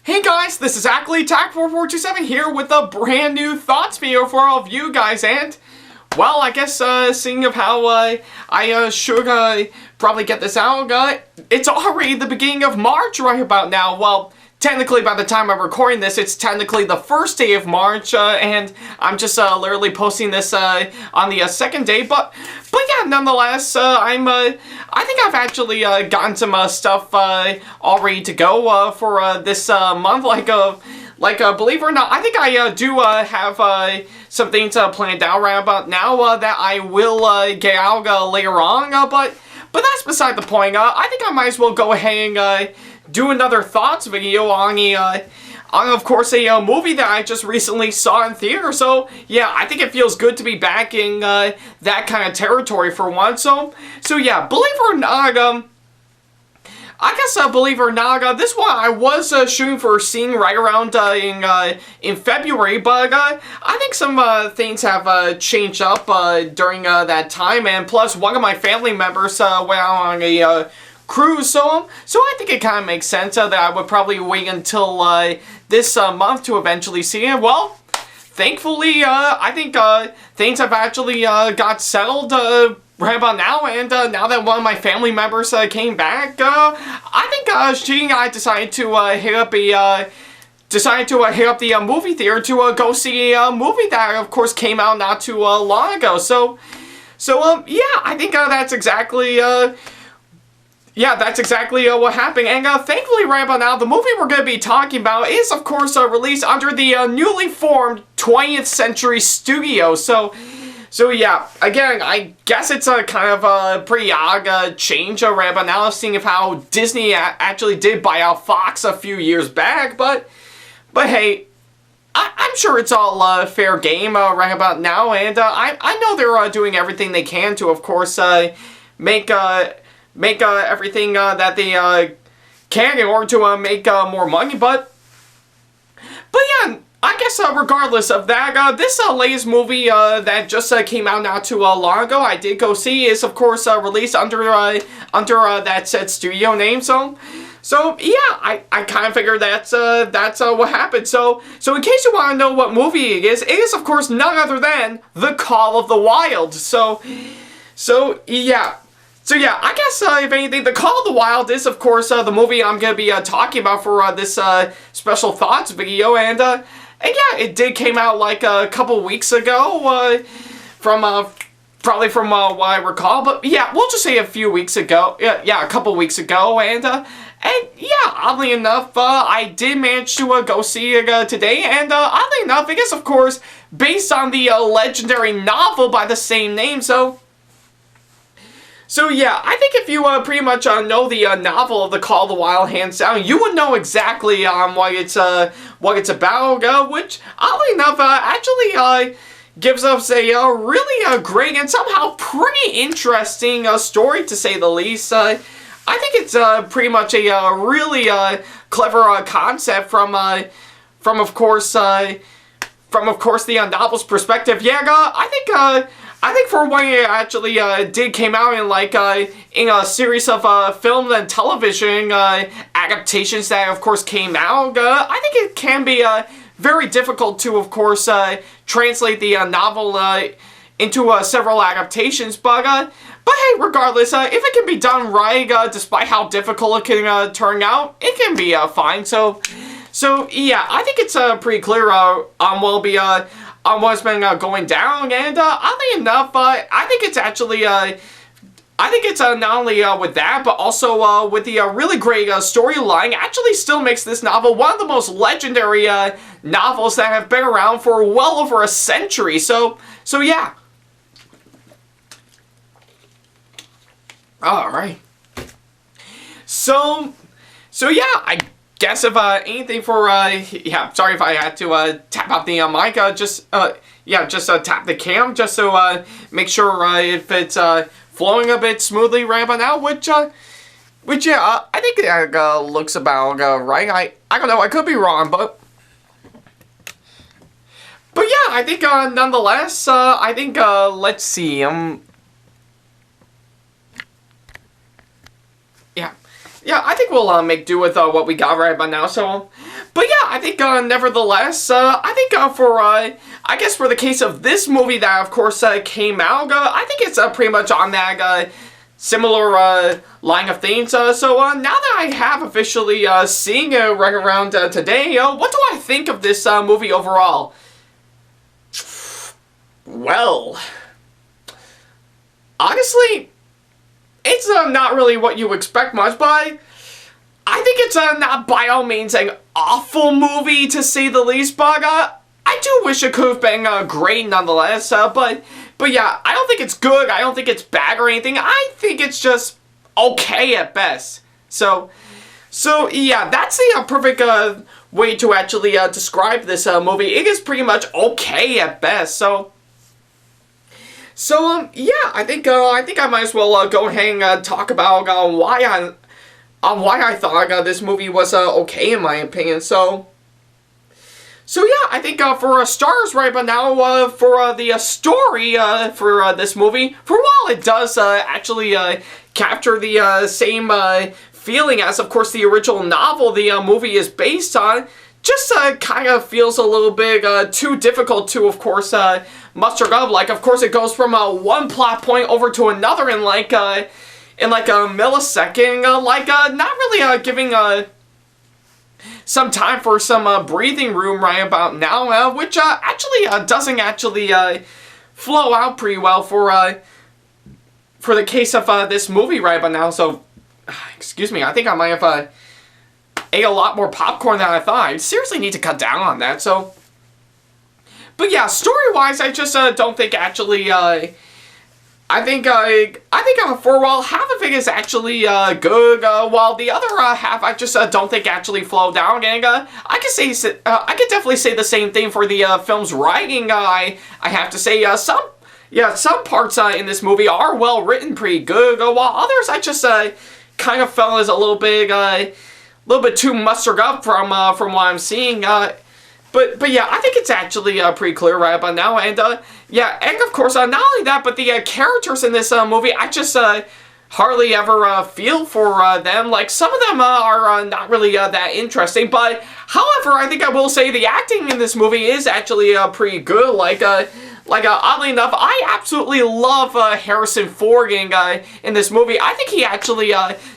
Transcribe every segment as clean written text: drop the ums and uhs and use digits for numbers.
Hey guys, this is Ackleyattack4427 here with a brand new thoughts video for all of you guys, and, well, I guess, seeing of how, I should, probably get this out, it's already the beginning of March right about now. Well, technically, by the time I'm recording this, it's technically the first day of March, and I'm just, literally posting this, on the, second day, but yeah, nonetheless, I think I've actually, gotten some, stuff, all ready to go, for, this, month, believe it or not, I think I, do, have, some things, planned out right about now, that I will, get out, later on, but that's beside the point. I think I might as well go ahead and, do another thoughts video on of course, a movie that I just recently saw in theater. So yeah, I think it feels good to be back in that kind of territory for once. So yeah, believe it or not, I guess believe it or not, this one I was shooting for seeing right around in February, but I think some things have changed up during that time, and plus one of my family members went out on a cruise, so I think it kind of makes sense that I would probably wait until this month to eventually see it. Well, thankfully, I think things have actually got settled right about now, and now that one of my family members came back, I think she and I decided to hit up the movie theater to go see a movie that, of course, came out not too long ago. So yeah, I think that's exactly. Yeah, that's exactly what happened, and thankfully right about now, the movie we're going to be talking about is, of course, released under the newly formed 20th Century Studios. So yeah, again, I guess it's a kind of a pretty odd change right about now, seeing of how Disney actually did buy out Fox a few years back, but hey, I'm sure it's all fair game right about now, and I know they're doing everything they can to, of course, make everything that they can in order to make more money, but yeah, I guess regardless of that, this latest movie that just came out not too long ago, I did go see, is of course released under that said studio name. So yeah, I kind of figured that's what happened. So in case you want to know what movie it is of course none other than The Call of the Wild. So yeah. So yeah, I guess, if anything, The Call of the Wild is, of course, the movie I'm going to be talking about for this special thoughts video, and yeah, it did came out like a couple weeks ago, probably from what I recall, but yeah, we'll just say a few weeks ago, yeah, a couple weeks ago, and yeah, oddly enough, I did manage to go see it today, and oddly enough, I guess, of course, based on the legendary novel by the same name. So yeah, I think if you pretty much know the novel of The Call of the Wild, hands down, you would know exactly what it's about, which, oddly enough, actually gives us a really great and somehow pretty interesting story, to say the least. I think it's pretty much a really clever concept from of course the novel's perspective. Yeah, I think for when it actually came out in a series of film and television adaptations that, of course, came out, I think it can be very difficult to, of course, translate the novel into several adaptations, but hey, regardless, if it can be done right, despite how difficult it can turn out, it can be fine. So yeah, I think it's pretty clear on what's been going down, and oddly enough, I think it's actually, not only with that, but also with the really great storyline, actually still makes this novel one of the most legendary novels that have been around for well over a century. So yeah. Alright. So yeah, I guess if anything for yeah, sorry if I had to tap out the mic, just tap the cam just so make sure if it's flowing a bit smoothly right about now, which yeah, I think it looks about right. I don't know, I could be wrong, but yeah, I think nonetheless, I think let's see, yeah. yeah, I think we'll make do with what we got right about now. So, but yeah, I think nevertheless, I think for I guess for the case of this movie that of course came out, I think it's pretty much on that similar line of things. So now that I have officially seen it right around today, what do I think of this movie overall? Well, honestly, it's not really what you expect much, but I think it's not by all means an awful movie to say the least, but I do wish it could have been great nonetheless, but yeah, I don't think it's good, I don't think it's bad or anything, I think it's just okay at best. So yeah, that's the perfect way to actually describe this movie. It is pretty much okay at best, so yeah, I think I might as well go ahead and talk about why I thought this movie was okay in my opinion. So yeah, I think for stars right about now, for the story for this movie, for while it does actually capture the same feeling as of course the original novel the movie is based on, just kind of feels a little bit too difficult to of course muster up. Like of course it goes from one plot point over to another in like a millisecond, not really giving some time for some breathing room right about now, which actually doesn't actually flow out pretty well for the case of this movie right about now. So excuse me, I think I might have ate a lot more popcorn than I thought. I seriously need to cut down on that. So, but yeah, story-wise, I just don't think actually. I think for a while half of it is actually good, while the other half I just don't think actually flow down. And I could definitely say the same thing for the film's writing. I have to say some parts in this movie are well written, pretty good, while others I just kind of felt as a little bit too mustered up from what I'm seeing. But yeah, I think it's actually pretty clear right about now, and yeah, and of course not only that, but the characters in this movie, I just hardly ever feel for them. Like some of them are not really that interesting, but however, I think I will say the acting in this movie is actually pretty good. Like oddly enough, I absolutely love Harrison Ford in this movie. I think he actually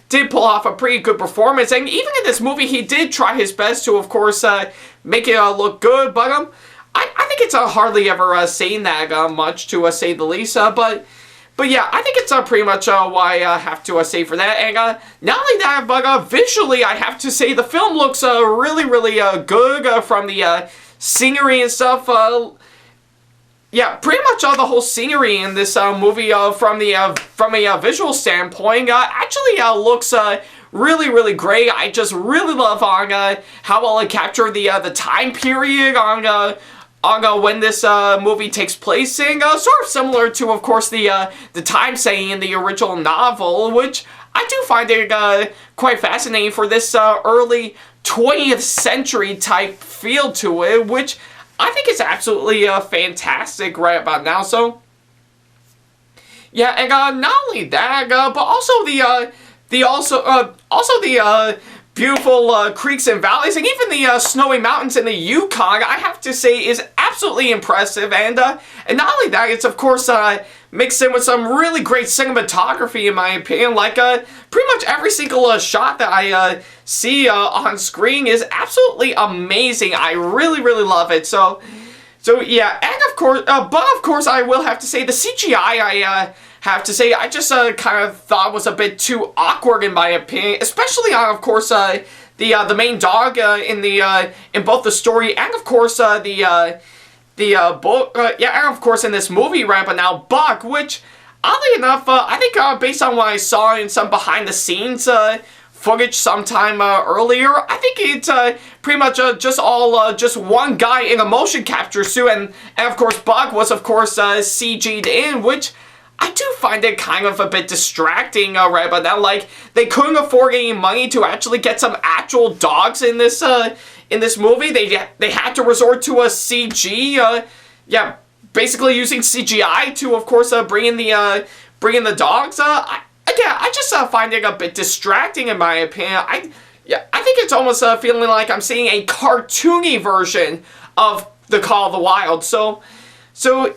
did pull off a pretty good performance, and even in this movie, he did try his best to, of course, make it look good. But I think it's hardly ever saying that much, to say the least. But yeah, I think it's pretty much why I have to say for that. And not only that, but visually, I have to say the film looks really, really good from the scenery and stuff. Yeah, pretty much the whole scenery in this movie, from a visual standpoint, actually looks really, really great. I just really love how well it captured the time period on when this movie takes place, and sort of similar to, of course, the time setting in the original novel, which I do find it quite fascinating for this early 20th century type feel to it, which I think it's absolutely fantastic right about now. So yeah, and not only that, but also the beautiful creeks and valleys, and even the snowy mountains in the Yukon, I have to say, is absolutely impressive. And not only that, it's of course mixed in with some really great cinematography, in my opinion. Like pretty much every single shot that I see on screen is absolutely amazing. I really, really love it. So yeah, and of course, but of course, I will have to say the CGI. I just kind of thought was a bit too awkward in my opinion, especially on, of course, the main dog in both the story and of course and of course in this movie right but now Buck, which oddly enough I think based on what I saw in some behind the scenes footage sometime earlier, I think it's pretty much just one guy in a motion capture suit, and of course Buck was of course CG'd in, which I do find it kind of a bit distracting right about now. Like, they couldn't afford any money to actually get some actual dogs in this movie. They had to resort to a CG, basically using CGI to, of course, bring in the dogs. again, I just find it a bit distracting in my opinion. I think it's almost feeling like I'm seeing a cartoony version of The Call of the Wild. So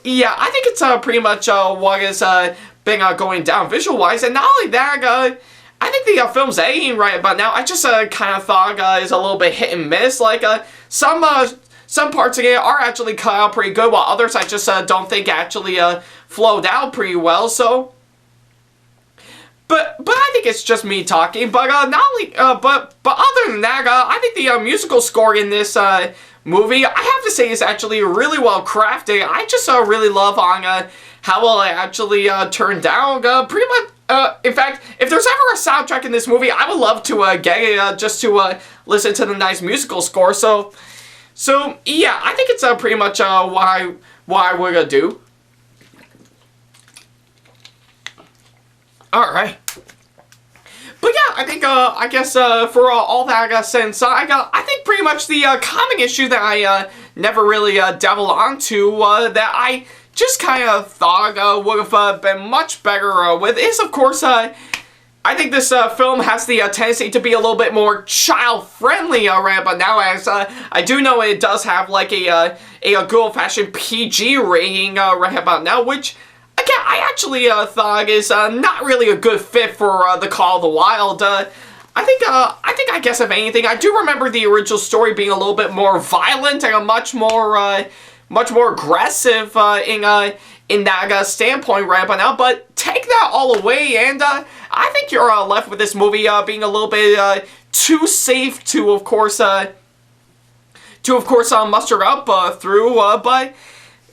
yeah, I think it's pretty much what is been going down visual-wise. And not only that, I think the film's editing right about now, I just kind of thought is a little bit hit and miss. Like, some parts of it are actually cut out pretty good, while others I just don't think actually flowed out pretty well, so... But I think it's just me talking, but not only, but other than that, I think the musical score in this movie, I have to say, is actually really well crafted. I just really love on how well it actually turned out. Pretty much, in fact, if there's ever a soundtrack in this movie, I would love to get it just to listen to the nice musical score. So yeah, I think it's pretty much what I would do. Alright. But yeah, I think, I guess, for all that said and aside, I think pretty much the common issue that I never really delved onto, that I just kind of thought would have been much better with, is, of course, I think this film has the tendency to be a little bit more child-friendly right about now, as I do know it does have, like, a good old-fashioned PG rating right about now, which... Again, I actually thought is not really a good fit for The Call of the Wild. I think I guess if anything, I do remember the original story being a little bit more violent and a much more aggressive in that standpoint right by now. But take that all away, and I think you're left with this movie being a little bit too safe to, of course, muster up through. But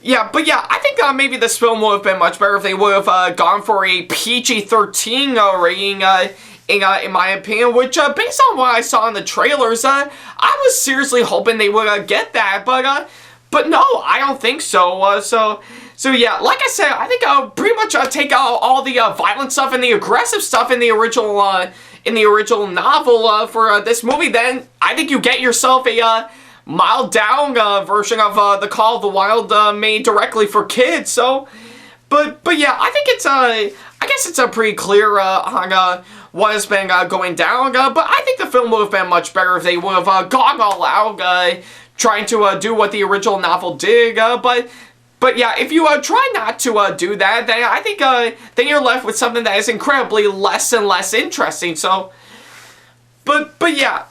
yeah, I think maybe this film would have been much better if they would have gone for a PG-13 rating, in my opinion, which, based on what I saw in the trailers, I was seriously hoping they would get that, but no, I don't think so, so yeah, like I said, I think I'll pretty much take out all the violent stuff and the aggressive stuff in the original novel for this movie. Then I think you get yourself a mild down version of The Call of the Wild made directly for kids. So, but yeah, I think it's I guess it's pretty clear on what has been going down. But I think the film would have been much better if they would have gone all out, trying to do what the original novel did. But yeah, if you try not to do that, then I think then you're left with something that is incredibly less and less interesting. So, but yeah.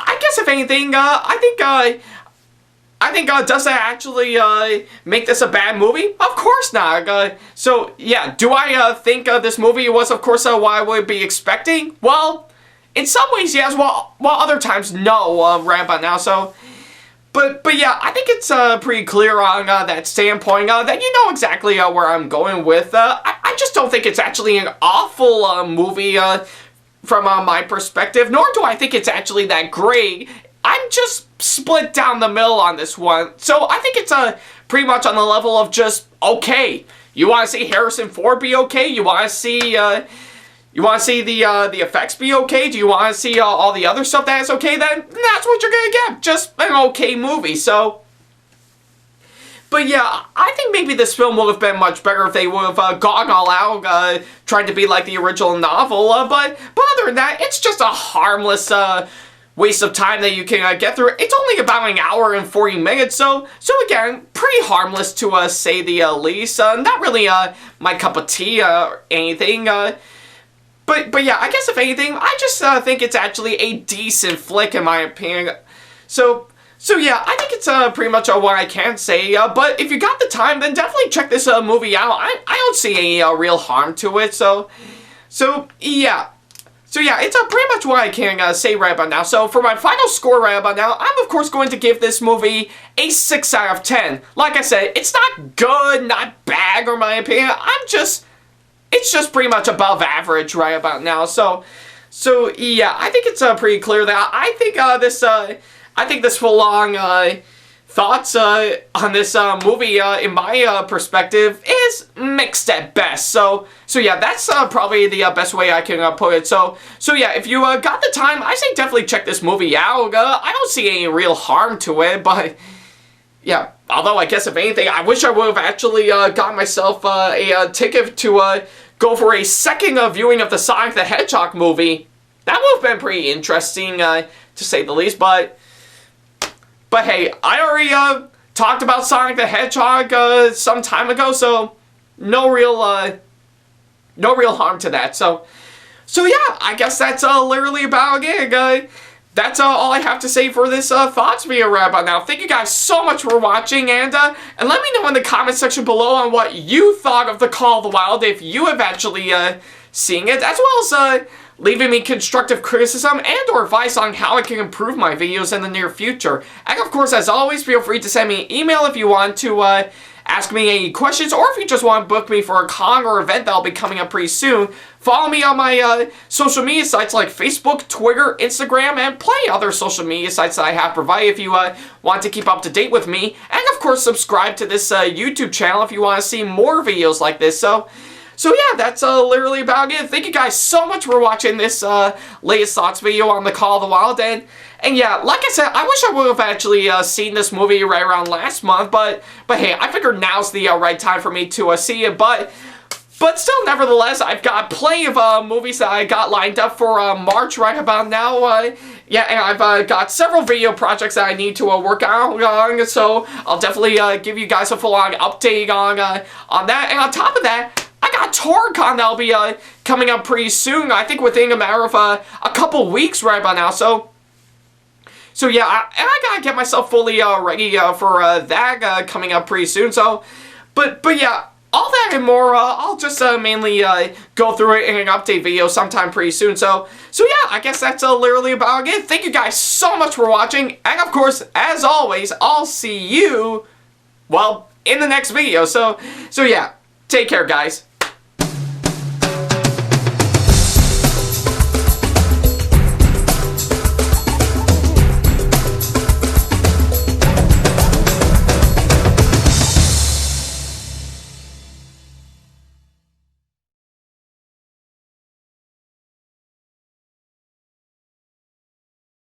I guess if anything, I think does that actually make this a bad movie? Of course not. So yeah, do I think this movie was, of course, what I would be expecting? Well, in some ways, yes. While other times, no. Right about now. So, but yeah, I think it's pretty clear on that standpoint that you know exactly where I'm going with. I just don't think it's actually an awful movie. From my perspective, nor do I think it's actually that great. I'm just split down the middle on this one. So I think it's pretty much on the level of just okay. You want to see Harrison Ford be okay? You want to see the effects be okay? Do you want to see all the other stuff that is okay? Then that's what you're gonna get. Just an okay movie. So. But yeah, I think maybe this film would have been much better if they would have gone all out, trying to be like the original novel, but other than that, it's just a harmless waste of time that you can get through. It's only about an hour and 40 minutes, so again, pretty harmless to say the least. Not really my cup of tea or anything, but yeah, I guess if anything, I just think it's actually a decent flick in my opinion. So yeah, I think it's pretty much what I can say, but if you got the time, then definitely check this movie out. I don't see any real harm to it, so yeah. So yeah, it's pretty much what I can say right about now. So for my final score right about now, I'm of course going to give this movie a 6 out of 10. Like I said, it's not good, not bad, in my opinion. It's just pretty much above average right about now. So yeah, I think it's pretty clear that I think this full-on thoughts on this movie, in my perspective, is mixed at best. So yeah, that's probably the best way I can put it. So yeah, if you got the time, I say definitely check this movie out. I don't see any real harm to it, but yeah. Although I guess if anything, I wish I would have actually got myself a ticket to go for a second viewing of the Sonic the Hedgehog movie. That would have been pretty interesting, to say the least, but hey, I already talked about Sonic the Hedgehog some time ago, so no real harm to that. So yeah, I guess that's literally about it. That's all I have to say for this thoughts video wrap up. Now, thank you guys so much for watching, and let me know in the comment section below on what you thought of the Call of the Wild, if you have actually seen it, as well as leaving me constructive criticism and or advice on how I can improve my videos in the near future. And of course, as always, feel free to send me an email if you want to ask me any questions, or if you just want to book me for a con or event that'll be coming up pretty soon. Follow me on my social media sites like Facebook, Twitter, Instagram, and plenty other social media sites that I have provided if you want to keep up to date with me. And of course, subscribe to this YouTube channel if you want to see more videos like this. So yeah, that's literally about it. Thank you guys so much for watching this latest thoughts video on the Call of the Wild. And yeah, like I said, I wish I would have actually seen this movie right around last month, but hey, I figured now's the right time for me to see it. But still, nevertheless, I've got plenty of movies that I got lined up for March right about now. Yeah, and I've got several video projects that I need to work on, so I'll definitely give you guys a full-on update on that. And on top of that, I got TorCon that'll be coming up pretty soon. I think within a matter of a couple weeks right about now. So yeah, I gotta get myself fully ready for that coming up pretty soon. So, but yeah, all that and more, I'll just mainly go through it in an update video sometime pretty soon. So yeah, I guess that's literally about it. Thank you guys so much for watching, and of course, as always, I'll see you, well, in the next video. So yeah, take care, guys.